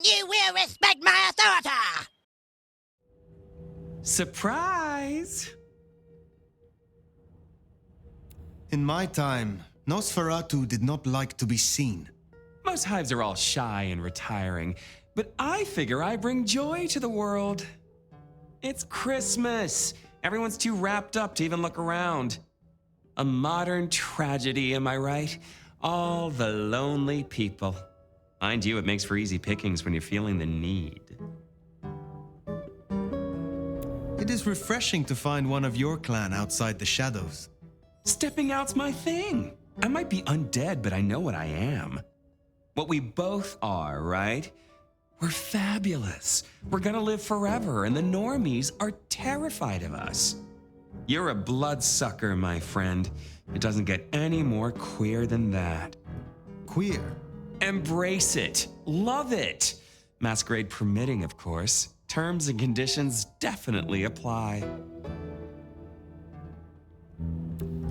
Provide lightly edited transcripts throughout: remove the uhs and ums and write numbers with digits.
You will respect my authority! Surprise! In my time, Nosferatu did not like to be seen. Most hives are all shy and retiring, but I figure I bring joy to the world. It's Christmas. Everyone's too wrapped up to even look around. A modern tragedy, am I right? All the lonely people. Mind you, it makes for easy pickings when you're feeling the need. It is refreshing to find one of your clan outside the shadows. Stepping out's my thing. I might be undead, but I know what I am. What we both are, right? We're fabulous. We're gonna live forever, and the normies are terrified of us. You're a bloodsucker, my friend. It doesn't get any more queer than that. Queer? Embrace it. Love it. Masquerade permitting, of course. Terms and conditions definitely apply.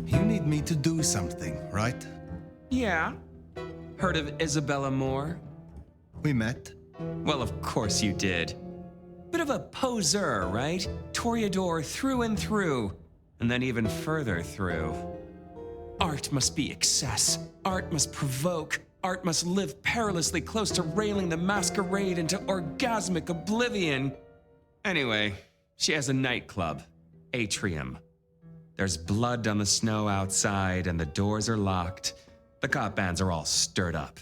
You need me to do something, right? Yeah. Heard of Isabella Moore? We met. Well, of course you did. Bit of a poseur, right? Toreador through and through, and then even further through. Art must be excess. Art must provoke. Art must live perilously close to railing the masquerade into orgasmic oblivion. Anyway, she has a nightclub, Atrium. There's blood on the snow outside, and the doors are locked. The cop bands are all stirred up.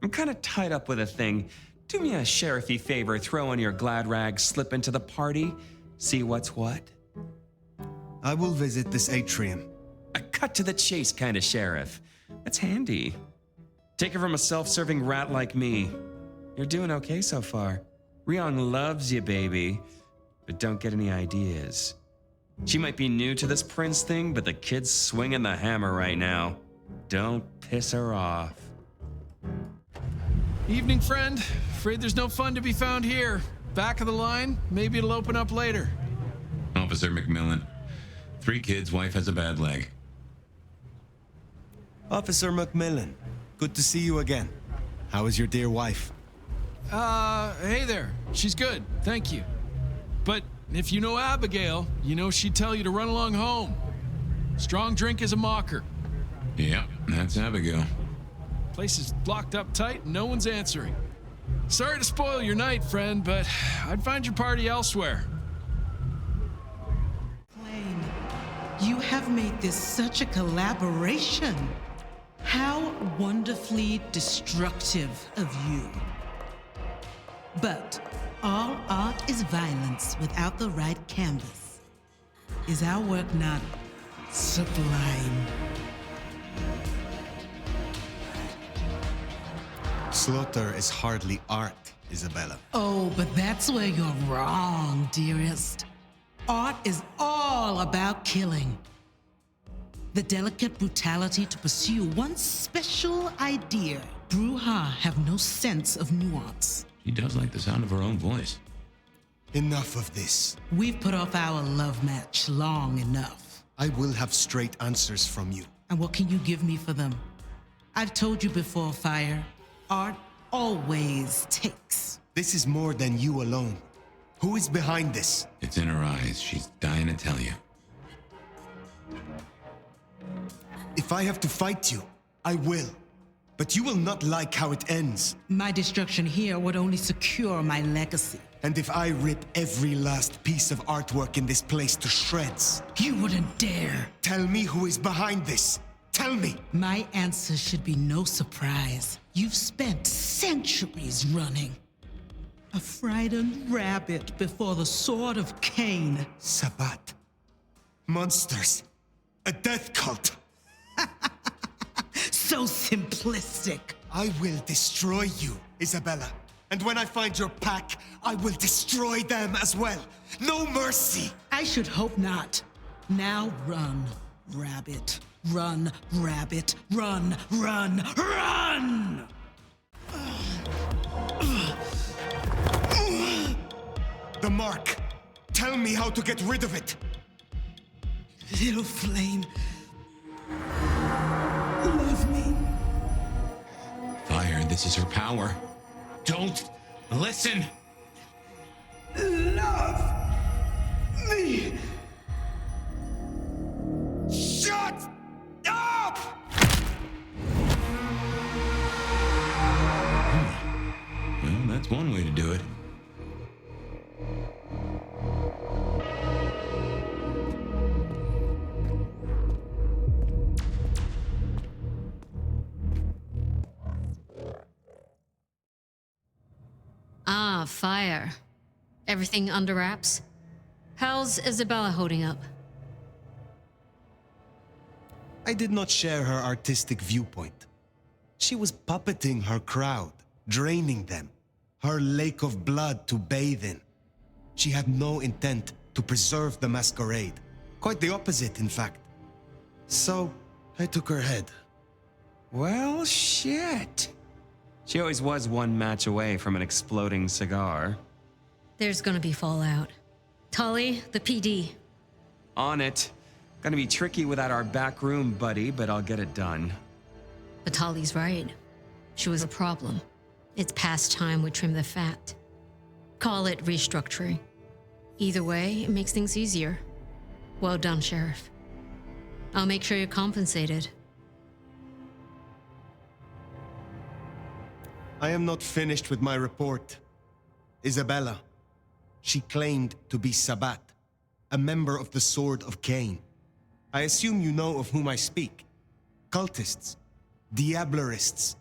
I'm kind of tied up with a thing. Do me a sheriffy favor, throw on your glad rags, slip into the party, see what's what. I will visit this atrium. A cut to the chase kind of sheriff. That's handy. Take it from a self-serving rat like me. You're doing okay so far. Ryong loves you, baby, but don't get any ideas. She might be new to this prince thing, but the kid's swinging the hammer right now. Don't piss her off. Evening, friend. Afraid there's no fun to be found here. Back of the line, maybe it'll open up later. Officer McMillan. 3 kids, wife has a bad leg. Officer McMillan, good to see you again. How is your dear wife? Hey there. She's good, thank you. But if you know Abigail, you know she'd tell you to run along home. Strong drink is a mocker. Yeah, that's Abigail. Place is blocked up tight and no one's answering. Sorry to spoil your night, friend, but I'd find your party elsewhere. Blaine, you have made this such a collaboration. How wonderfully destructive of you. But all art is violence without the right canvas. Is our work not sublime? Slaughter is hardly art, Isabella. Oh, but that's where you're wrong, dearest. Art is all about killing. The delicate brutality to pursue one special idea. Bruja have no sense of nuance. She does like the sound of her own voice. Enough of this. We've put off our love match long enough. I will have straight answers from you. And what can you give me for them? I've told you before, Phyre. Art always takes. This is more than you alone. Who is behind this? It's in her eyes. She's dying to tell you. If I have to fight you, I will. But you will not like how it ends. My destruction here would only secure my legacy. And if I rip every last piece of artwork in this place to shreds, You wouldn't dare. tell me who is behind this. Tell me. My answer should be no surprise. You've spent centuries running. A frightened rabbit before the sword of Cain. Sabbat. Monsters. A death cult. So simplistic. I will destroy you, Isabella. And when I find your pack, I will destroy them as well. No mercy. I should hope not. Now run, rabbit. Run, rabbit. Run, run, run! The mark. Tell me how to get rid of it. Little flame. Love me. Phyre, this is her power. Don't Listen! Love me! Shut up! Well, that's one way to do it. Ah, Phyre. Everything under wraps? How's Isabella holding up? I did not share her artistic viewpoint. She was puppeting her crowd, draining them, her lake of blood to bathe in. She had no intent to preserve the Masquerade. Quite the opposite, in fact. So, I took her head. Well, shit. She always was one match away from an exploding cigar. There's gonna be fallout. Tully, the PD. On it. Gonna be tricky without our back room buddy, but I'll get it done. But Tully's right. She was a problem. It's past time we trim the fat. Call it restructuring. Either way, it makes things easier. Well done, Sheriff. I'll make sure you're compensated. I am not finished with my report. Isabella. She claimed to be Sabbat, a member of the Sword of Cain. I assume you know of whom I speak. Cultists, Diablerists,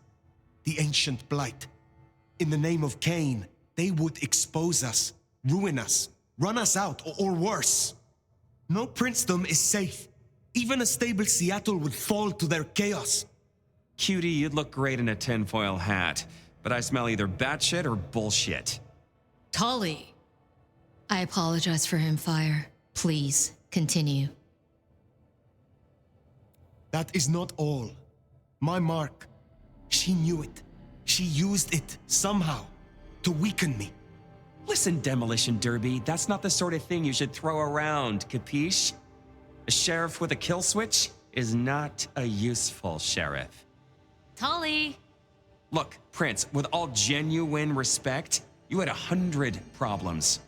the ancient blight. In the name of Cain, they would expose us, ruin us, run us out, or worse. No princedom is safe. Even a stable Seattle would fall to their chaos. Cutie, you'd look great in a tinfoil hat, but I smell either batshit or bullshit. Tully! I apologize for him, Phyre. Please, continue. That is not all. My mark. She knew it. She used it, somehow, to weaken me. Listen, Demolition Derby, that's not the sort of thing you should throw around, capiche? A sheriff with a kill switch is not a useful sheriff. Tully! Look, Prince, with all genuine respect, you had 100 problems.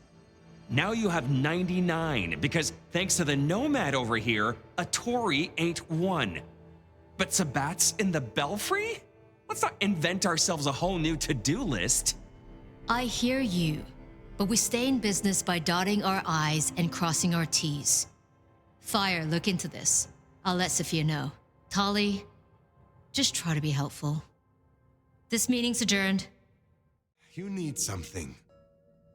Now you have 99, because thanks to the Nomad over here, a Tory ain't one. But Sabbat's in the Belfry? Let's not invent ourselves a whole new to-do list. I hear you, but we stay in business by dotting our I's and crossing our T's. Phyre, look into this. I'll let Sophia know. Tully, just try to be helpful. This meeting's adjourned. You need something.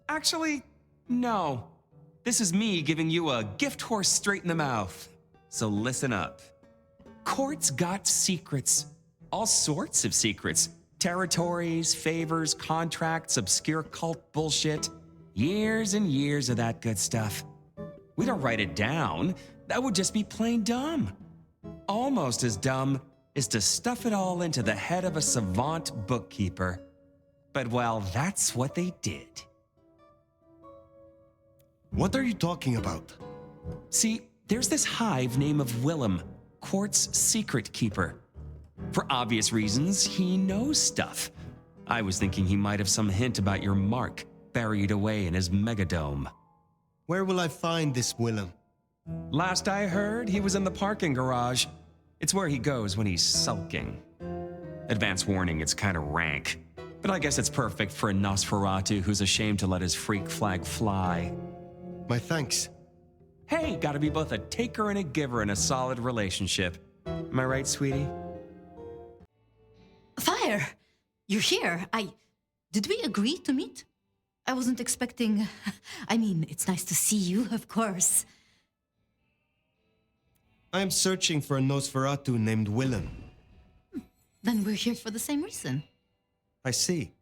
Actually, no. This is me giving you a gift horse straight in the mouth. So listen up. Court's got secrets. All sorts of secrets. Territories, favors, contracts, obscure cult bullshit. Years and years of that good stuff. We don't write it down. That would just be plain dumb. Almost as dumb is to stuff it all into the head of a savant bookkeeper. But well, that's what they did. What are you talking about? See, there's this hive named of Willem, Court's secret keeper. For obvious reasons, he knows stuff. I was thinking he might have some hint about your mark buried away in his megadome. Where will I find this Willem? Last I heard, he was in the parking garage. It's where he goes when he's sulking. Advance warning, it's kind of rank. But I guess it's perfect for a Nosferatu who's ashamed to let his freak flag fly. My thanks. Hey, gotta be both a taker and a giver in a solid relationship. Am I right, sweetie? Phyre, you're here. Did we agree to meet? I wasn't expecting... I mean, it's nice to see you, of course. I am searching for a Nosferatu named Willem. Then we're here for the same reason. I see.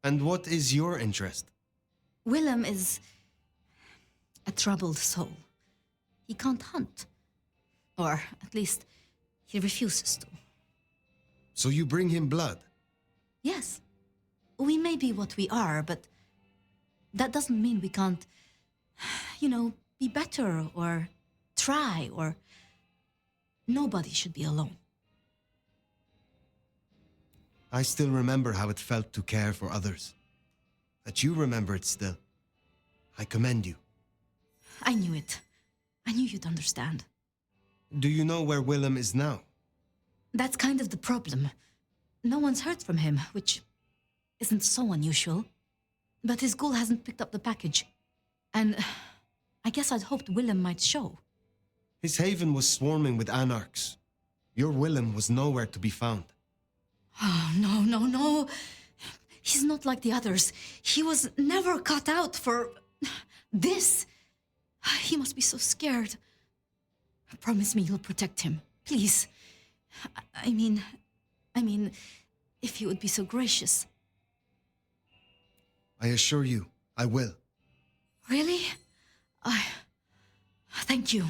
And what is your interest? Willem is a troubled soul. He can't hunt. Or at least, he refuses to. So you bring him blood? Yes. We may be what we are, but that doesn't mean we can't, be better or try or... Nobody should be alone. I still remember how it felt to care for others. But you remember it still. I commend you. I knew it. I knew you'd understand. Do you know where Willem is now? That's kind of the problem. No one's heard from him, which isn't so unusual. But his ghoul hasn't picked up the package. And I guess I'd hoped Willem might show. His haven was swarming with Anarchs. Your Willem was nowhere to be found. Oh, no. He's not like the others. He was never cut out for this. He must be so scared. Promise me you'll protect him, please. I mean, if you would be so gracious. I assure you, I will. Really? Thank you.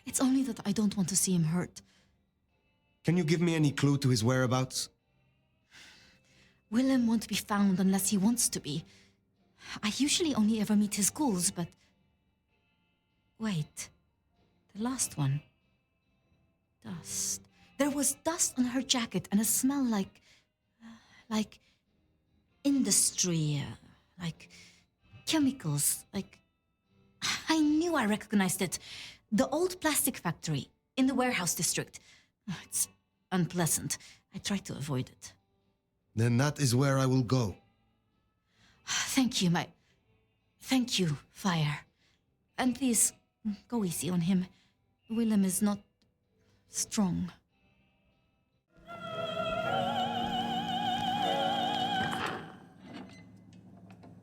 It's only that I don't want to see him hurt. Can you give me any clue to his whereabouts? Willem won't be found unless he wants to be. I usually only ever meet his ghouls, but... Wait. The last one. Dust. There was dust on her jacket and a smell like industry, like chemicals, like... I knew I recognized it. The old plastic factory in the warehouse district. It's unpleasant. I try to avoid it. Then that is where I will go. Thank you, Thank you, Phyre. And please, go easy on him. Willem is not strong.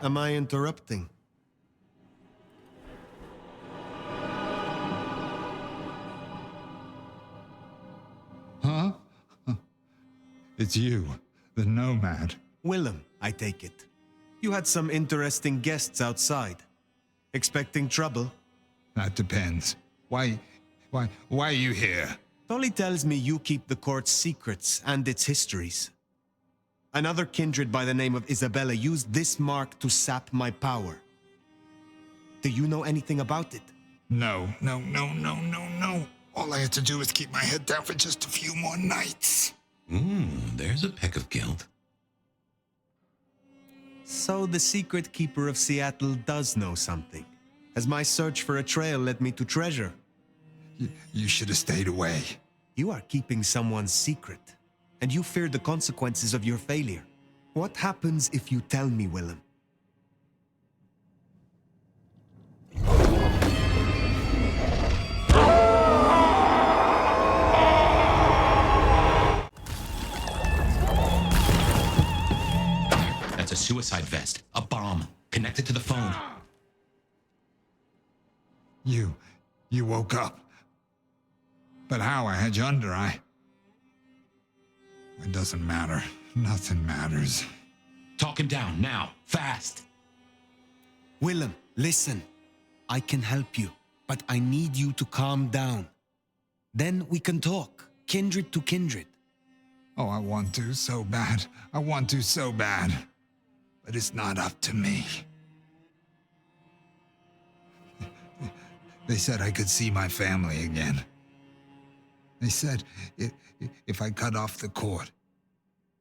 Am I interrupting? Huh? It's you, the nomad. Willem, I take it. You had some interesting guests outside. Expecting trouble? That depends. Why are you here? Tolly tells me you keep the court's secrets and its histories. Another kindred by the name of Isabella used this mark to sap my power. Do you know anything about it? No. All I had to do was keep my head down for just a few more nights. There's a peck of guilt. So the secret keeper of Seattle does know something. Has my search for a trail led me to treasure? You should have stayed away. You are keeping someone's secret, and you fear the consequences of your failure. What happens if you tell me, Willem? That's a suicide vest. A bomb. Connected to the phone. You woke up. But how? I had you under, It doesn't matter. Nothing matters. Talk him down, now. Fast. Willem, listen. I can help you, but I need you to calm down. Then we can talk, kindred to kindred. Oh, I want to so bad. I want to so bad. But it's not up to me. They said I could see my family again. They said if I cut off the cord,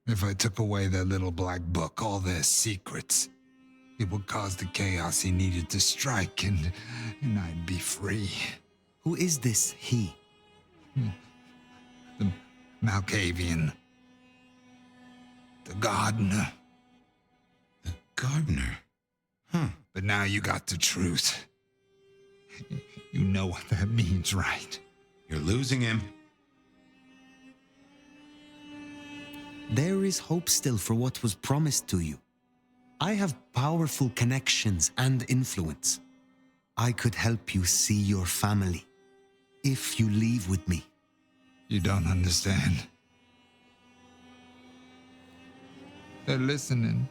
if I took away their little black book, all their secrets, it would cause the chaos he needed to strike, and I'd be free. Who is this he? The Malkavian. The gardener. The gardener? Huh. But now you got the truth. You know what that means, right? You're losing him. There is hope still for what was promised to you. I have powerful connections and influence. I could help you see your family, if you leave with me. You don't understand. They're listening.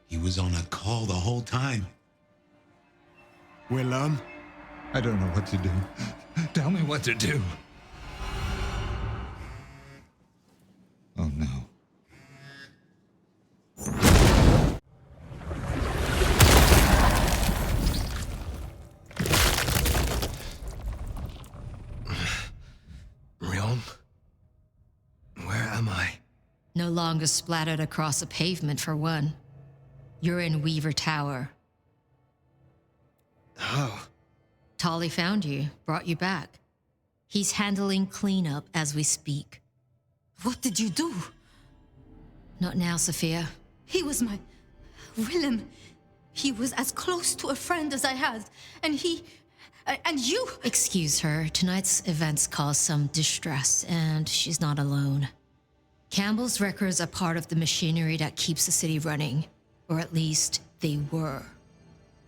He was on a call the whole time. Willem? I don't know what to do. Tell me what to do. Oh no. Realm? Where am I? No longer splattered across a pavement, for one. You're in Weaver Tower. Oh, Tolly found you, brought you back. He's handling cleanup as we speak. What did you do? Not now, Sophia. He was my... Willem. He was as close to a friend as I had. And he... and you... Excuse her. Tonight's events caused some distress, and she's not alone. Campbell's records are part of the machinery that keeps the city running. Or at least, they were.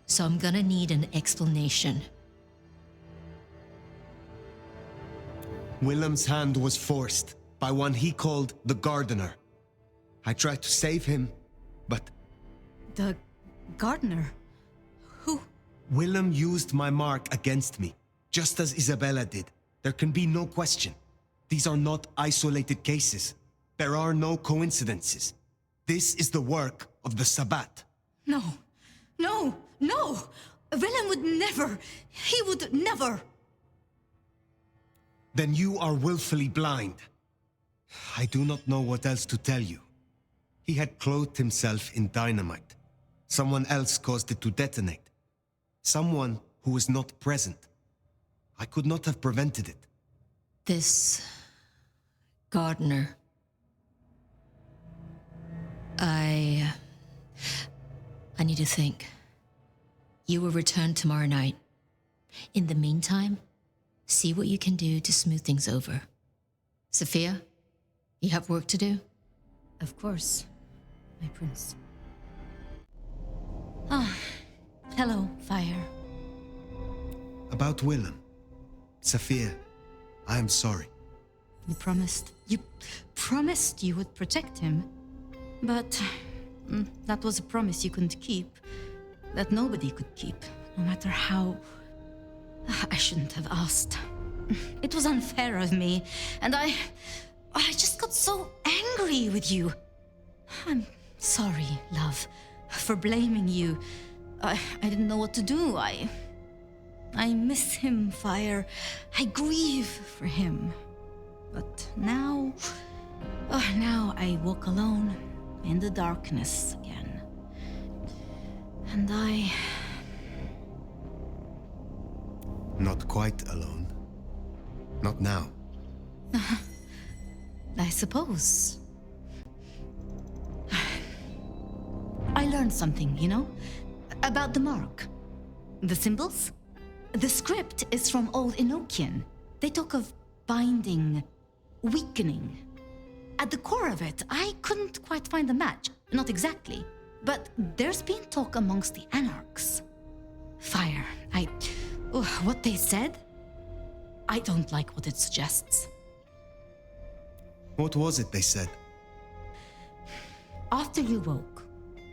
So I'm gonna need an explanation. Willem's hand was forced by one he called the Gardener. I tried to save him, but The gardener? Who? Willem used my mark against me, just as Isabella did. There can be no question. These are not isolated cases. There are no coincidences. This is the work of the Sabbat. No. No. No! Willem would never. He would never. Then you are willfully blind. I do not know what else to tell you. He had clothed himself in dynamite. Someone else caused it to detonate. Someone who was not present. I could not have prevented it. This... gardener. I need to think. You will return tomorrow night. In the meantime, see what you can do to smooth things over. Sophia, you have work to do? Of course, my prince. Ah, hello, Phyre. About Willem. Sophia, I am sorry. You promised you would protect him. But that was a promise you couldn't keep. That nobody could keep, no matter how... I shouldn't have asked. It was unfair of me, and I just got so angry with you. I'm sorry, love, for blaming you. I didn't know what to do. I miss him, Phyre. I grieve for him. But now I walk alone in the darkness again. And I... Not quite alone. Not now. I suppose. I learned something, you know? About the mark. The symbols? The script is from Old Enochian. They talk of binding, weakening. At the core of it, I couldn't quite find the match. Not exactly. But there's been talk amongst the Anarchs. Phyre, what they said? I don't like what it suggests. What was it they said? After you woke,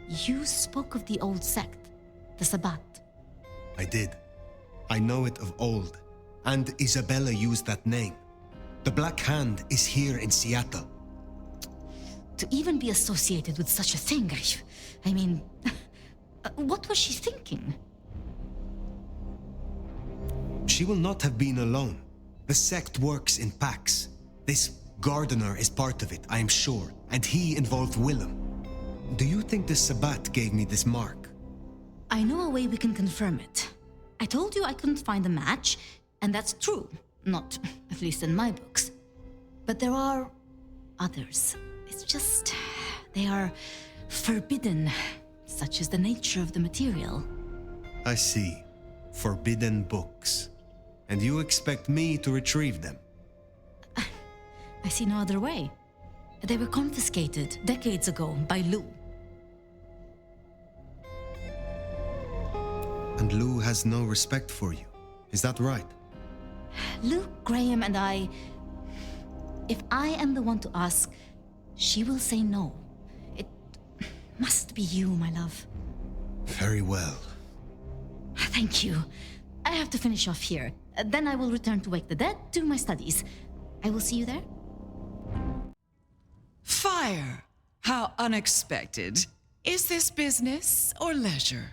you spoke of the old sect, the Sabbat. I did. I know it of old. And Isabella used that name. The Black Hand is here in Seattle. To even be associated with such a thing, I mean, what was she thinking? She will not have been alone. The sect works in packs. This gardener is part of it, I am sure, and he involved Willem. Do you think the Sabbat gave me this mark? I know a way we can confirm it. I told you I couldn't find a match, and that's true. Not, at least in my books. But there are others. It's just, they are forbidden, such is the nature of the material. I see. Forbidden books. And you expect me to retrieve them? I see no other way. They were confiscated decades ago by Lou. And Lou has no respect for you. Is that right? Luke, Graham, and I... If I am the one to ask, she will say no. It must be you, my love. Very well. Thank you. I have to finish off here. Then I will return to Wake the Dead, do my studies. I will see you there. Phyre, how unexpected. Is this business or leisure?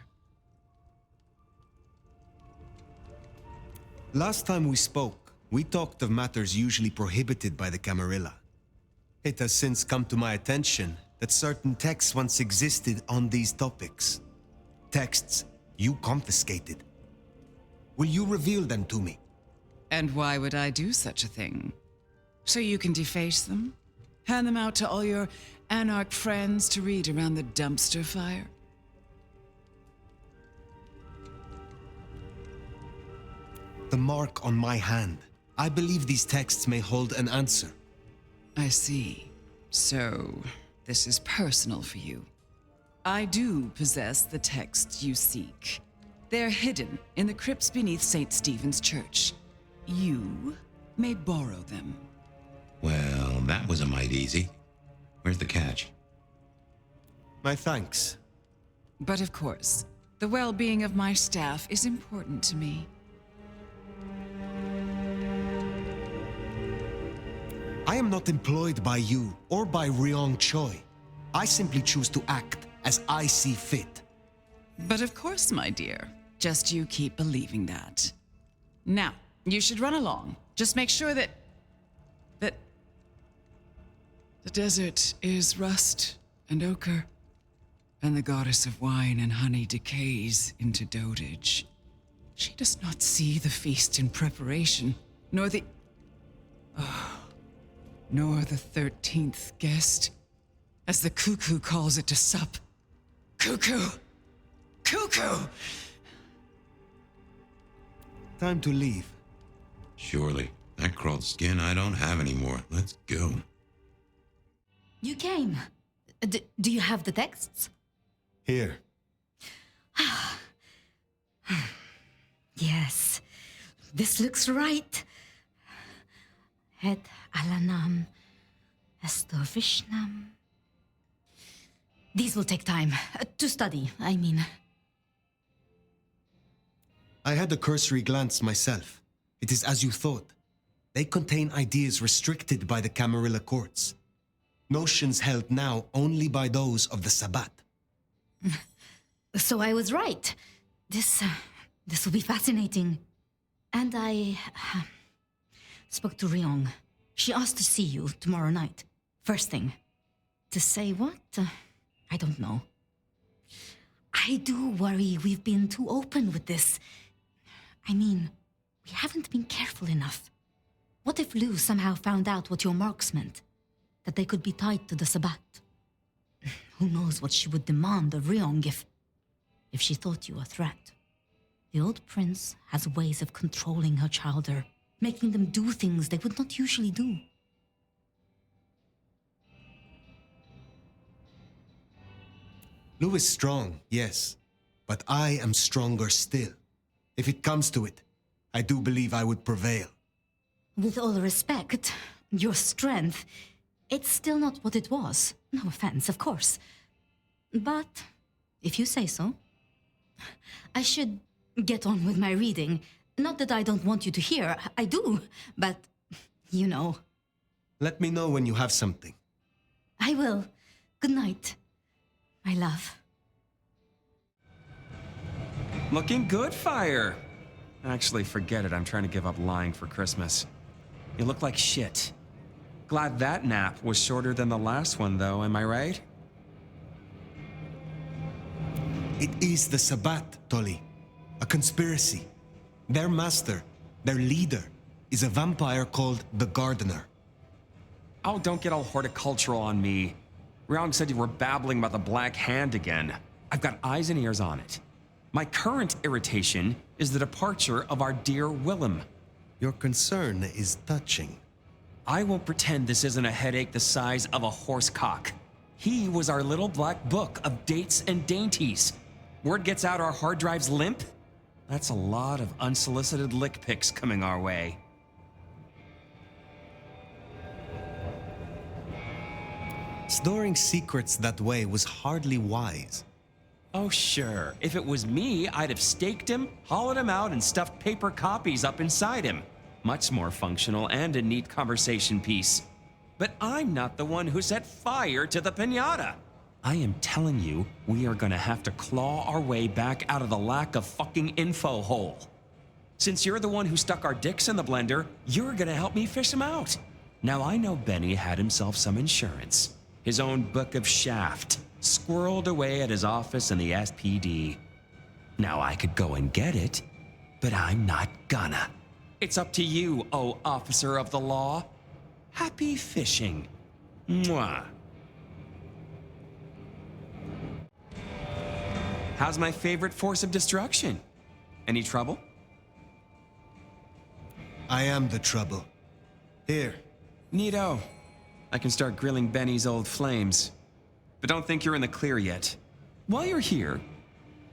Last time we spoke, we talked of matters usually prohibited by the Camarilla. It has since come to my attention that certain texts once existed on these topics. Texts you confiscated. Will you reveal them to me? And why would I do such a thing? So you can deface them? Hand them out to all your Anarch friends to read around the dumpster fire? The mark on my hand. I believe these texts may hold an answer. I see. So, this is personal for you. I do possess the texts you seek. They're hidden in the crypts beneath St. Stephen's Church. You may borrow them. Well, that was a mite easy. Where's the catch? My thanks. But of course, the well-being of my staff is important to me. I am not employed by you or by Ryong Choi. I simply choose to act as I see fit. But of course, my dear. Just you keep believing that. Now, you should run along. Just make sure that the desert is rust and ochre, and the goddess of wine and honey decays into dotage. She does not see the feast in preparation, nor the 13th guest, as the cuckoo calls it to sup. Cuckoo! Cuckoo! Time to leave. Surely. That crawled skin I don't have anymore. Let's go. You came. Do you have the texts? Here. Yes, this looks right. Het Alanam, Estorvishnam. These will take time to study, I mean. I had a cursory glance myself. It is as you thought. They contain ideas restricted by the Camarilla courts. Notions held now only by those of the Sabbat. So I was right. This will be fascinating. And I spoke to Ryong. She asked to see you tomorrow night. First thing. To say what? I don't know. I do worry we've been too open with this. I mean, we haven't been careful enough. What if Lou somehow found out what your marks meant? That they could be tied to the Sabbat? Who knows what she would demand of Ryong if she thought you a threat. The old prince has ways of controlling her chowder, making them do things they would not usually do. Lou is strong, yes, but I am stronger still. If it comes to it, I do believe I would prevail. With all respect, your strength, it's still not what it was. No offense, of course. But, if you say so, I should get on with my reading. Not that I don't want you to hear, I do, but, you know. Let me know when you have something. I will. Good night, my love. Looking good, Phyre. Actually, forget it. I'm trying to give up lying for Christmas. You look like shit. Glad that nap was shorter than the last one, though, am I right? It is the Sabbat, Tolly. A conspiracy. Their master, their leader, is a vampire called the Gardener. Oh, don't get all horticultural on me. Ryong said you were babbling about the Black Hand again. I've got eyes and ears on it. My current irritation is the departure of our dear Willem. Your concern is touching. I won't pretend this isn't a headache the size of a horse cock. He was our little black book of dates and dainties. Word gets out our hard drive's limp? That's a lot of unsolicited lick pics coming our way. Storing secrets that way was hardly wise. Oh, sure. If it was me, I'd have staked him, hollowed him out, and stuffed paper copies up inside him. Much more functional and a neat conversation piece. But I'm not the one who set fire to the piñata. I am telling you, we are gonna have to claw our way back out of the lack of fucking info hole. Since you're the one who stuck our dicks in the blender, you're gonna help me fish them out. Now I know Benny had himself some insurance. His own book of Shaft, squirreled away at his office in the SPD. Now I could go and get it, but I'm not gonna. It's up to you, oh officer of the law. Happy fishing. Mwah. How's my favorite force of destruction? Any trouble? I am the trouble. Here. Neato. I can start grilling Benny's old flames. But don't think you're in the clear yet. While you're here,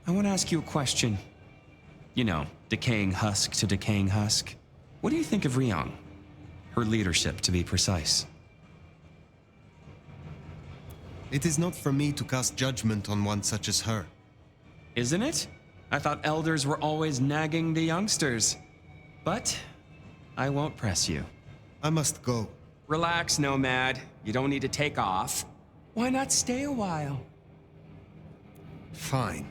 I want to ask you a question. You know, decaying husk to decaying husk. What do you think of Ryong? Her leadership, to be precise. It is not for me to cast judgment on one such as her. Isn't it? I thought elders were always nagging the youngsters. But I won't press you. I must go. Relax, Nomad. You don't need to take off. Why not stay a while? Fine.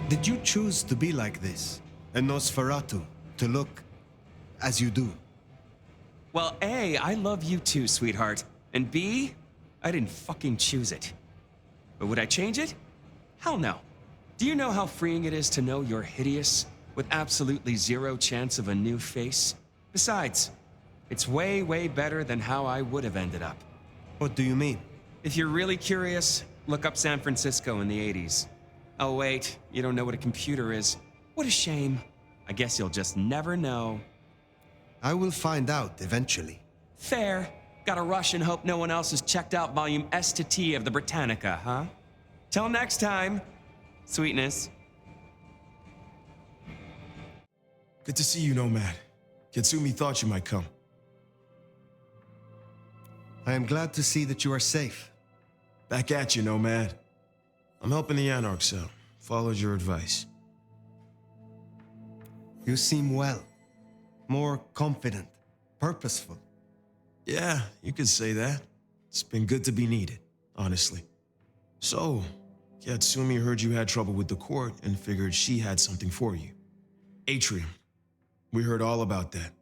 Did you choose to be like this? A Nosferatu, to look as you do? Well, A, I love you too, sweetheart. And B, I didn't fucking choose it. But would I change it? Hell no. Do you know how freeing it is to know you're hideous, with absolutely zero chance of a new face? Besides, it's way, way better than how I would have ended up. What do you mean? If you're really curious, look up San Francisco in the 80s. Oh wait, you don't know what a computer is. What a shame. I guess you'll just never know. I will find out eventually. Fair. Gotta rush and hope no one else has checked out volume S to T of the Britannica, huh? Till next time, sweetness. Good to see you, Nomad. Katsumi thought you might come. I am glad to see that you are safe. Back at you, Nomad. I'm helping the Anarchs out. Followed your advice. You seem well. More confident, purposeful. Yeah, you could say that. It's been good to be needed, honestly. So, Katsumi heard you had trouble with the court and figured she had something for you. Atrium. We heard all about that.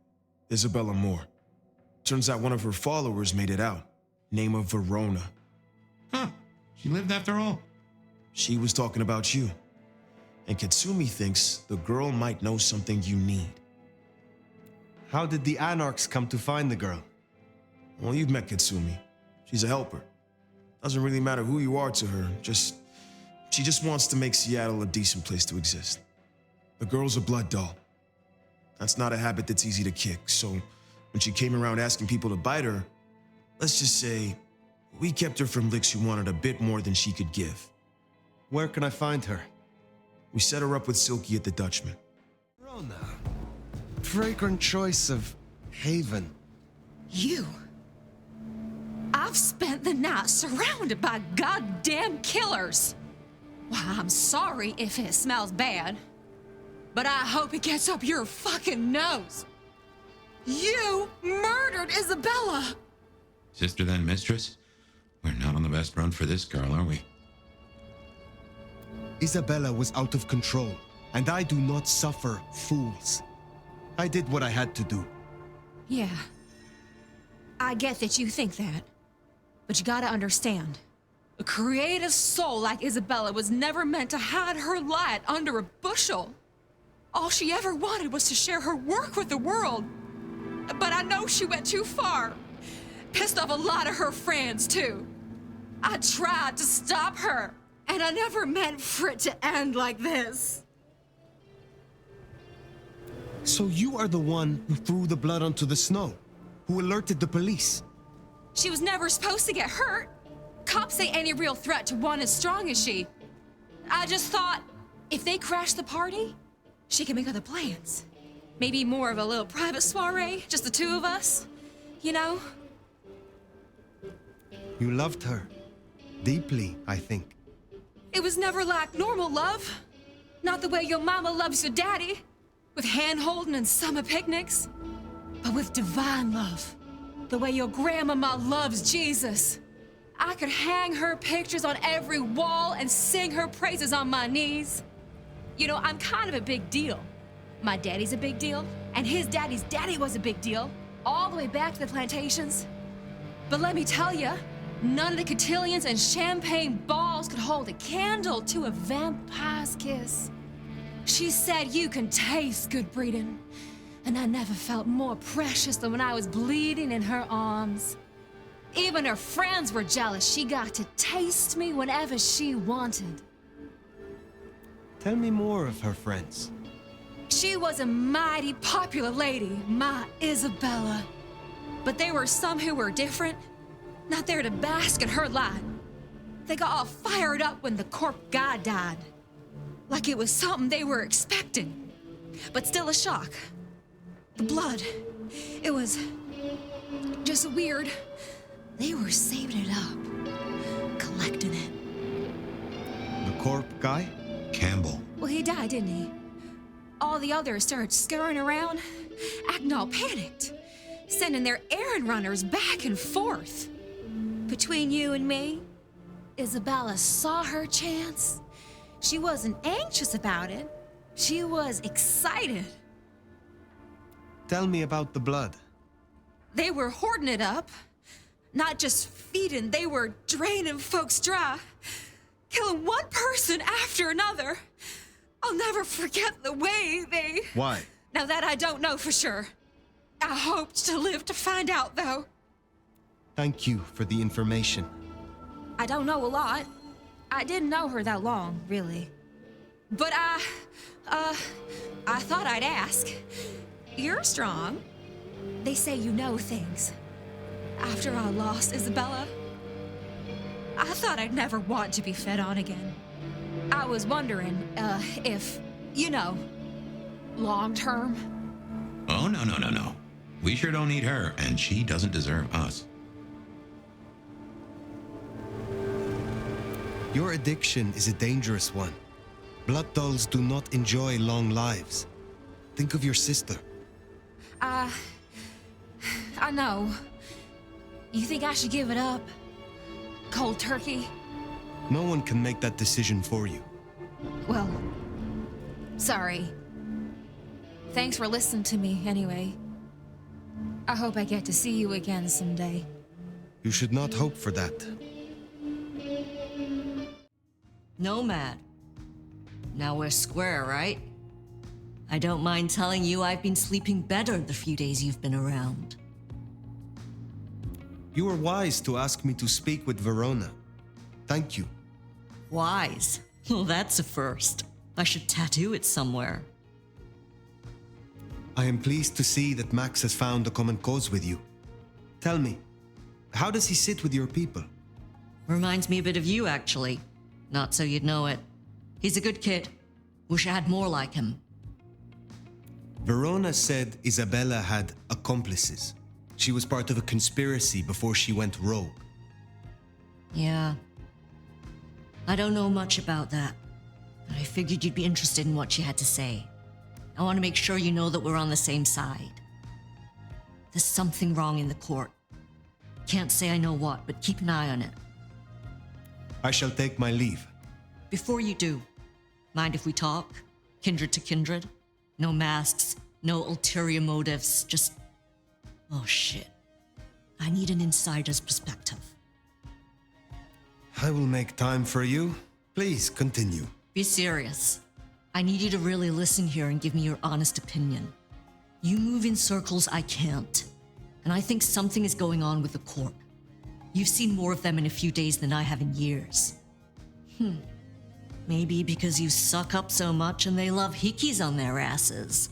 Isabella Moore. Turns out one of her followers made it out. Name of Verona. Huh. She lived after all. She was talking about you. And Katsumi thinks the girl might know something you need. How did the Anarchs come to find the girl? Well, you've met Katsumi. She's a helper. Doesn't really matter who you are to her, she just wants to make Seattle a decent place to exist. The girl's a blood doll. That's not a habit that's easy to kick, so when she came around asking people to bite her, let's just say, we kept her from licks who wanted a bit more than she could give. Where can I find her? We set her up with Silky at the Dutchman. Rona. Fragrant choice of haven. You. I've spent the night surrounded by goddamn killers. Why, I'm sorry if it smells bad, but I hope it gets up your fucking nose. You murdered Isabella. Sister then mistress? We're not on the best run for this girl, are we? Isabella was out of control, and I do not suffer fools. I did what I had to do. Yeah. I get that you think that, but you gotta understand. A creative soul like Isabella was never meant to hide her light under a bushel. All she ever wanted was to share her work with the world. But I know she went too far. Pissed off a lot of her friends, too. I tried to stop her, and I never meant for it to end like this. So you are the one who threw the blood onto the snow, who alerted the police. She was never supposed to get hurt. Cops ain't any real threat to one as strong as she. I just thought, if they crash the party, she can make other plans. Maybe more of a little private soiree, just the two of us, you know? You loved her. Deeply, I think. It was never like normal love. Not the way your mama loves your daddy, with hand-holding and summer picnics, but with divine love. The way your grandmama loves Jesus. I could hang her pictures on every wall and sing her praises on my knees. You know, I'm kind of a big deal. My daddy's a big deal, and his daddy's daddy was a big deal. all the way back to the plantations. But let me tell you, none of the cotillions and champagne balls could hold a candle to a vampire's kiss. She said you can taste good breeding, and I never felt more precious than when I was bleeding in her arms. Even her friends were jealous. She got to taste me whenever she wanted. Tell me more of her friends. She was a mighty popular lady, my Isabella. But there were some who were different, not there to bask in her light. They got all fired up when the corp guy died. Like it was something they were expecting, but still a shock. The blood, it was just weird. They were saving it up, collecting it. The corp guy? Campbell. Well, he died, didn't he? All the others started scurrying around, acting all panicked, sending their errand runners back and forth. Between you and me, Isabella saw her chance. She wasn't anxious about it. She was excited. Tell me about the blood. They were hoarding it up. Not just feeding, they were draining folks dry. Killing one person after another. I'll never forget the way they... Why? Now that I don't know for sure. I hoped to live to find out, though. Thank you for the information. I don't know a lot. I didn't know her that long, really. But I thought I'd ask. You're strong. They say you know things. After I lost Isabella, I thought I'd never want to be fed on again. I was wondering, if, long term. Oh, no. We sure don't need her, and she doesn't deserve us. Your addiction is a dangerous one. Blood dolls do not enjoy long lives. Think of your sister. I know. You think I should give it up? Cold turkey? No one can make that decision for you. Well, sorry. Thanks for listening to me, anyway. I hope I get to see you again someday. You should not hope for that. Nomad. Now we're square, right? I don't mind telling you I've been sleeping better the few days you've been around. You were wise to ask me to speak with Verona. Thank you. Wise? Well, that's a first. I should tattoo it somewhere. I am pleased to see that Max has found a common cause with you. Tell me, how does he sit with your people? Reminds me a bit of you, actually. Not so you'd know it. He's a good kid. Wish I had more like him. Verona said Isabella had accomplices. She was part of a conspiracy before she went rogue. Yeah. I don't know much about that, but I figured you'd be interested in what she had to say. I want to make sure you know that we're on the same side. There's something wrong in the court. Can't say I know what, but keep an eye on it. I shall take my leave. Before you do, mind if we talk? Kindred to kindred? No masks, no ulterior motives, just... Oh shit. I need an insider's perspective. I will make time for you. Please continue. Be serious. I need you to really listen here and give me your honest opinion. You move in circles I can't, and I think something is going on with the Corp. You've seen more of them in a few days than I have in years. Maybe because you suck up so much and they love hickeys on their asses.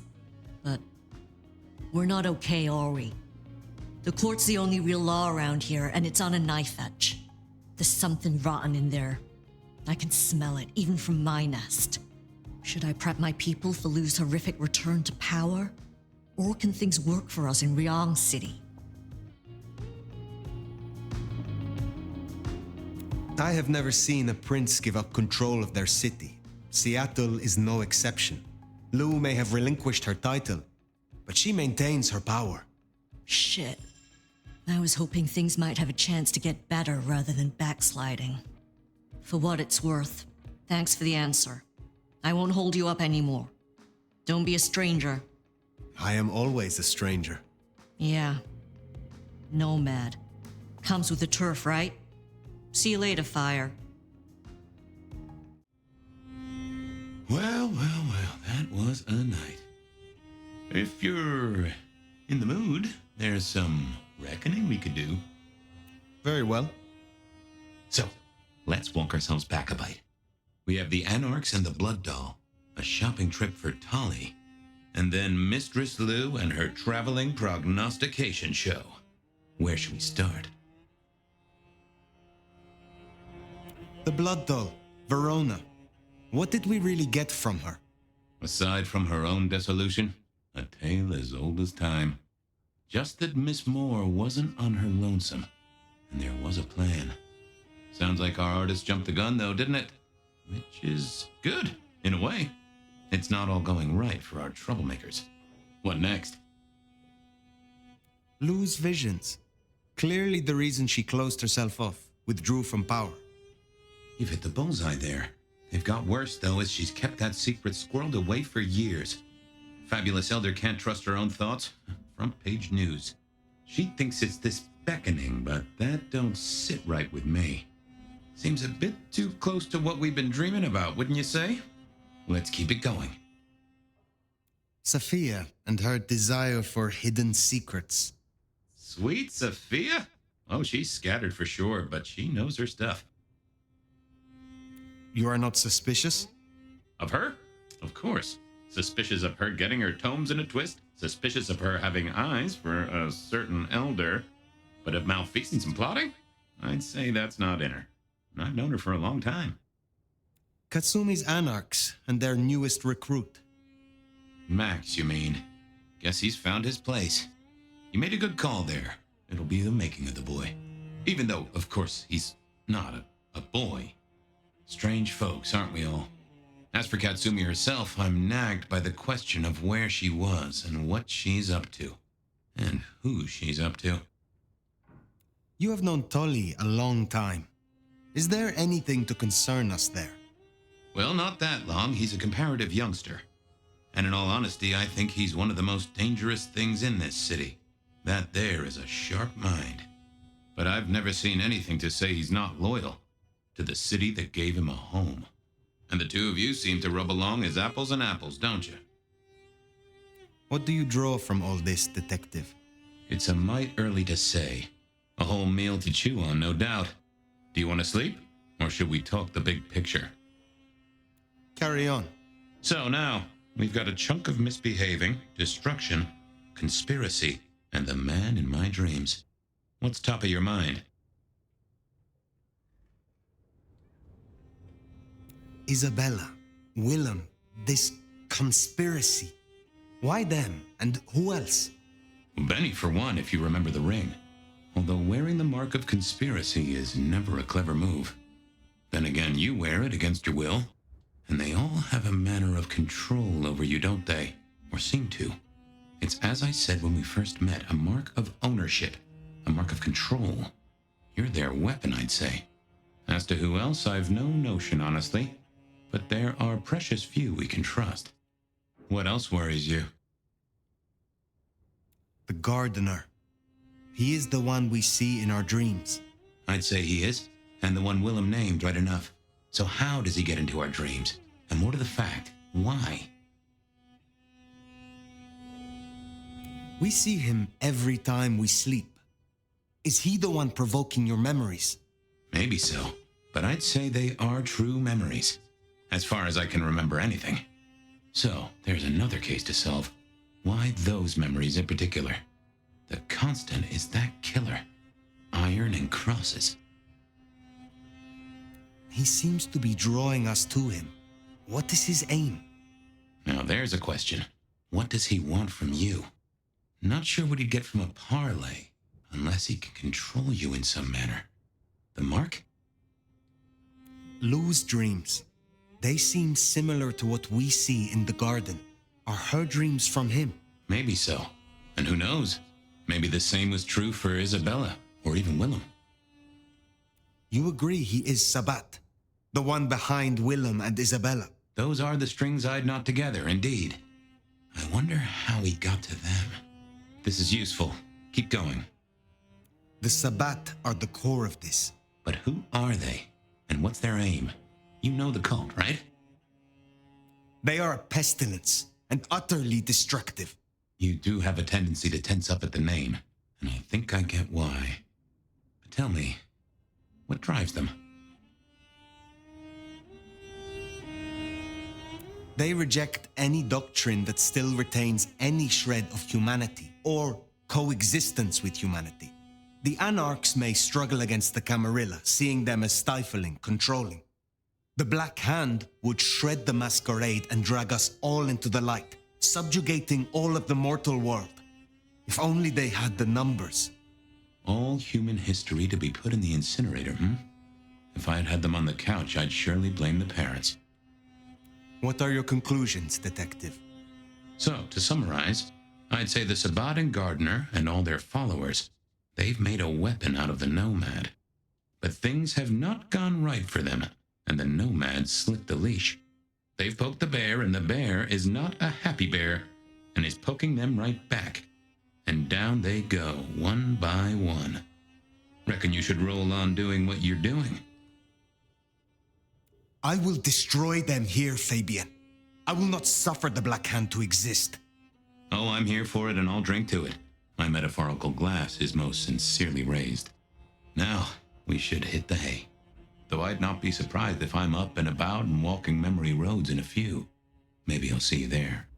But we're not okay, are we? The court's the only real law around here, and it's on a knife edge. There's something rotten in there. I can smell it, even from my nest. Should I prep my people for Lu's horrific return to power? Or can things work for us in Ryong City? I have never seen a prince give up control of their city. Seattle is no exception. Lu may have relinquished her title, but she maintains her power. Shit. I was hoping things might have a chance to get better rather than backsliding. For what it's worth, thanks for the answer. I won't hold you up anymore. Don't be a stranger. I am always a stranger. Yeah. Nomad. Comes with the turf, right? See you later, Phyre. Well, that was a night. If you're in the mood, there's some reckoning we could do. Very well. So, let's walk ourselves back a bite. We have the Anarchs and the Blood Doll, a shopping trip for Tolly, and then Mistress Lou and her traveling prognostication show. Where should we start? The Blood Doll, Verona. What did we really get from her? Aside from her own dissolution, a tale as old as time. Just that Miss Moore wasn't on her lonesome, and there was a plan. Sounds like our artist jumped the gun, though, didn't it? Which is good, in a way. It's not all going right for our troublemakers. What next? Lou's visions. Clearly the reason she closed herself off, withdrew from power. You've hit the bullseye there. They've got worse, though, as she's kept that secret squirreled away for years. Fabulous Elder can't trust her own thoughts. Front page news. She thinks it's this beckoning, but that don't sit right with me. Seems a bit too close to what we've been dreaming about, wouldn't you say? Let's keep it going. Sophia and her desire for hidden secrets. Sweet Sophia? Oh, she's scattered for sure, but she knows her stuff. You are not suspicious? Of her? Of course. Suspicious of her getting her tomes in a twist. Suspicious of her having eyes for a certain elder. But of malfeasance and plotting? I'd say that's not in her. I've known her for a long time. Katsumi's Anarchs and their newest recruit. Max, you mean? Guess he's found his place. You made a good call there. It'll be the making of the boy. Even though, of course, he's not a boy. Strange folks, aren't we all? As for Katsumi herself, I'm nagged by the question of where she was and what she's up to. And who she's up to. You have known Tolly a long time. Is there anything to concern us there? Well, not that long. He's a comparative youngster. And in all honesty, I think he's one of the most dangerous things in this city. That there is a sharp mind. But I've never seen anything to say he's not loyal to the city that gave him a home. And the two of you seem to rub along as apples and apples, don't you? What do you draw from all this, detective? It's a mite early to say. A whole meal to chew on, no doubt. Do you want to sleep? Or should we talk the big picture? Carry on. So now, we've got a chunk of misbehaving, destruction, conspiracy, and the man in my dreams. What's top of your mind? Isabella, Willem, this conspiracy. Why them? And who else? Benny, for one, if you remember the ring. Although wearing the mark of conspiracy is never a clever move. Then again, you wear it against your will. And they all have a manner of control over you, don't they? Or seem to. It's as I said when we first met, a mark of ownership. A mark of control. You're their weapon, I'd say. As to who else, I've no notion, honestly. But there are precious few we can trust. What else worries you? The gardener. He is the one we see in our dreams. I'd say he is, and the one Willem named right enough. So how does he get into our dreams? And more to the fact, why? We see him every time we sleep. Is he the one provoking your memories? Maybe so, but I'd say they are true memories. As far as I can remember anything. So, there's another case to solve. Why those memories in particular? The constant is that killer. Iron and crosses. He seems to be drawing us to him. What is his aim? Now there's a question. What does he want from you? Not sure what he'd get from a parlay, unless he can control you in some manner. The mark? Lou's dreams. They seem similar to what we see in the garden. Are her dreams from him? Maybe so. And who knows? Maybe the same was true for Isabella, or even Willem. You agree he is Sabat, the one behind Willem and Isabella? Those are the strings I'd knot together, indeed. I wonder how he got to them. This is useful, Keep going. The Sabbat are the core of this. But who are they? And what's their aim? You know the cult, right? They are a pestilence and utterly destructive. You do have a tendency to tense up at the name, and I think I get why. But tell me, what drives them? They reject any doctrine that still retains any shred of humanity or coexistence with humanity. The Anarchs may struggle against the Camarilla, seeing them as stifling, controlling. The Black Hand would shred the Masquerade and drag us all into the light, subjugating all of the mortal world. If only they had the numbers. All human history to be put in the incinerator, If I had had them on the couch, I'd surely blame the parents. What are your conclusions, Detective? So, to summarize, I'd say the Sabbat and Gardner and all their followers, they've made a weapon out of the Nomad. But things have not gone right for them, and the Nomad slipped the leash. They've poked the bear, and the bear is not a happy bear, and is poking them right back. And down they go, one by one. Reckon you should roll on doing what you're doing. I will destroy them here, Fabian. I will not suffer the Black Hand to exist. Oh, I'm here for it, and I'll drink to it. My metaphorical glass is most sincerely raised. Now, we should hit the hay. Though I'd not be surprised if I'm up and about and walking memory roads in a few. Maybe I'll see you there.